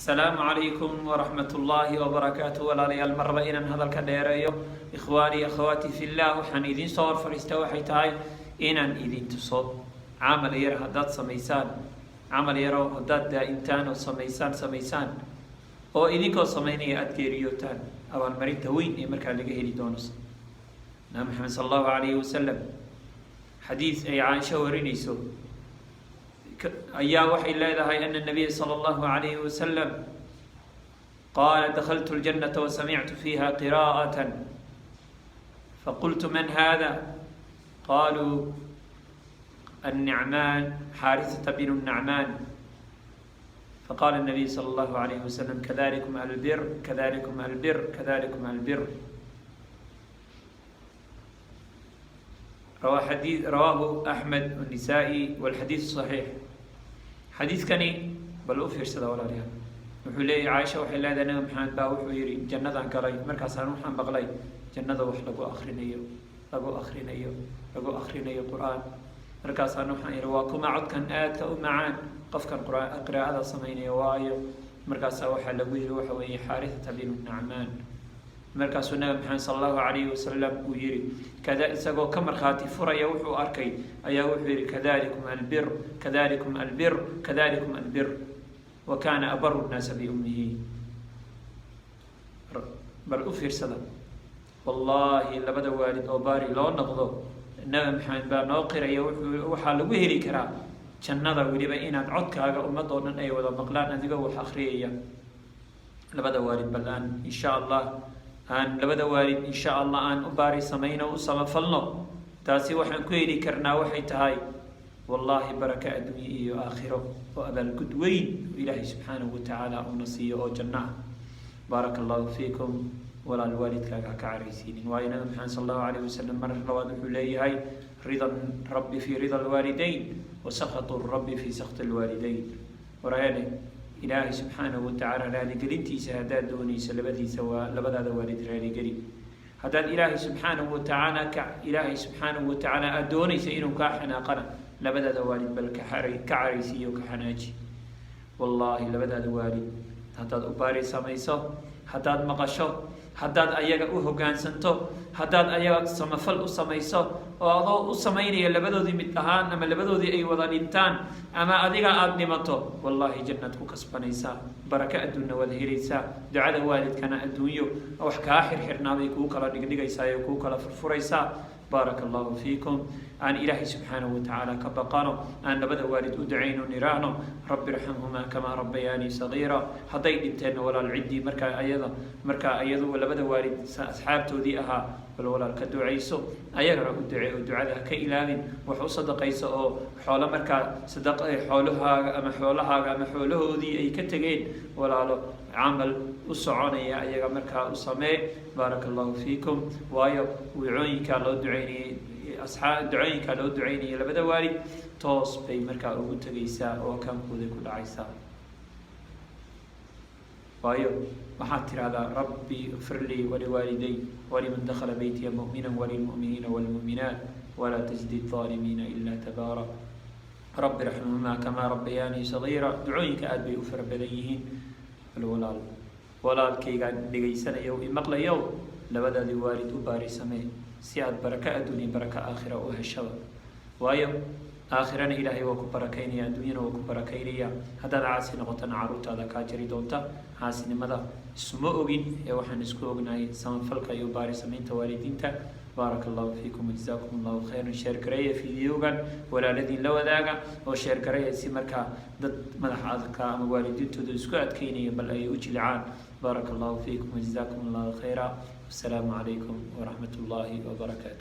السلام عليكم ورحمة الله وبركاته. walaalyaal mar raba inaan hadalka dheereeyo ikhwaani akhawaati fillah waxaan idin soo horfariista waxay tahay inaan idin tuso camal yar haddaad samaysaan camal yaro haddaad daa'imtaan oo samaysaan oo idinkoo samaynaya aad geeriyootaan abaalmarinta weyn ee markaa laga heli doono nabi maxamed sal allahu calayhi wasalam xadiis ay caaisha warinayso ayaa waxay leedahay ana nabiya sala allahu calayhi wasalam qaala dakhaltu ljannata wasamictu fiiha qiraa'atan faqultu man hada qaluu النعمان حارثة بن النعمان فقال النبي صلى الله عليه وسلم كذلكم البر كذلكم البر كذلكم البر رواه أحمد والنسائي والحديث صحيح حديث كني بل أفير سدا ولا ريال وحلي عائشة وحلي هذا نعم محمد باوح ويري جنة كلاي مركز سانو محمد بغلاي جنة وح لقوا آخرين أيو قرآن markaasaan waxaan ihi waa kuma codkan aadka u macaan qofkan qiraa'ada samaynaya waayo markaasaa waxaa lagu yihi waxa weeye xaarithata binu nacmaan markaasuu nabi maxamed sala allahu calayhi wasalam uu yihi kada isagoo ka markhaati furaya wuxuu arkay ayaa wuxuu yihi kadalikum albir kadalikum albir kadalikum albir wa kaana abaru nnaasa biummihi bal u fiirsada wallaahi labada waalid oo baari loo noqdo nabi maxamed baa noo qiraya waxaa lagu heli karaa jannada weliba inaad codkaaga ummadoo dhan ay wada maqlaan adigoo wax akhriyaya labada waalid bal aan insha allah labada waalid insha allah aan u baari samayno u samafalno taasi waxaan ku heli karnaa waxay tahay wallaahi baraka adduunye iyo aakhiro oo abaalgud weyn ilaahay subxaanahu watacaala uuna siiyo oo janno ah baaraka allahu fiikum walaal waalidkaaga ha ka caraysiinin waayo nabi maxamed sal allahu calayhi wasalam mar labaad wuxuu leeyahay rida rabbi fii rida alwaalidayn wa sakhatu rabbi fii sakti alwaalidayn warayaale ilaahay subxaanahu watacaala raaligelintiisa haddaad doonayso labadaada waalid raaligeli haddaad ilaahay subxaanahu watacaala aada doonaysa inuu kaa xanaaqana labadaada waalid bal ka caraysiiyo ka xanaaji wallaahi labadaada waalid haddaad u baari samayso haddaad maqasho haddaad ayaga u hoggaansanto haddaad ayaga samafal u samayso oo adoo u samaynaya labadoodii mid ahaan ama labadoodii ay wada dhintaan ama adiga aada dhimato wallaahi jannaad ku kasbanaysaa baraka adduunna waad helaysaa ducada waalidkana adduunyo wax kaa xirxirnaabay kuu kala dhigdhigaysaa ee kuu kala furfuraysaa baaraka allahu fiikum aan ilaahay subxaanahu watacaala ka baqano aan labada waalid u ducayno niraahno rabbi irxamhumaa kamaa rabbayaanii sagiira hadday dhinteenna walaal ciddii markaa iyadu labada waalid asxaabtoodii ahaa bal walaal ka ducayso ayagana u ducee oo ducada ha ka ilaabin wax u sadaqayso oo xoolo markaa xoolahaaga ama xoolahoodii ay ka tegeen walaalo camal u soconaya ayaga markaa u samee baaraka allahu fiikum waayo ducooyinkaa loo ducaynaya labada waalid toos bay markaa ugu tegaysaa oo kaankooday ku dhacaysaa waayo waxaad tidhahdaa rabbi ikfir lii waliwaaliday waliman dakhala beytiya mu'mina walilmu'miniina walmu'minaat walaa tajdi aalimiina ila tabaara rabbi raxmhumaa kamaa rabbayaanii sagiira ducooyinka aad bay u fara badan yihiin walaalkaygaan dhegaysanaya i maqlayow labadaadii waalid u baari samee si aad baraka adduun iyo baraka aakhira u heshaba waayo aakhirana ilaahay waa ku barakaynaya adduunyana waa ku barakaynaya haddaad caasi noqotana caruurtaada kaa jari doonta caasinimada isuma ogin ee waxaan isku ognahay samafalka iyo baari samaynta waalidiinta baaraka allahu fiikum wajazaakum allahu khayran sheer gareeya fideogan walaaladiin la wadaaga oo sheer gareeya si markaa dad madax adka ama waalidiintooda isku adkeynaya bal ay u jilicaan baaraka allahu fiikum wajazaakum allahu khayra wasalaamu calaykum waraxmat ullaahi wabarakaatu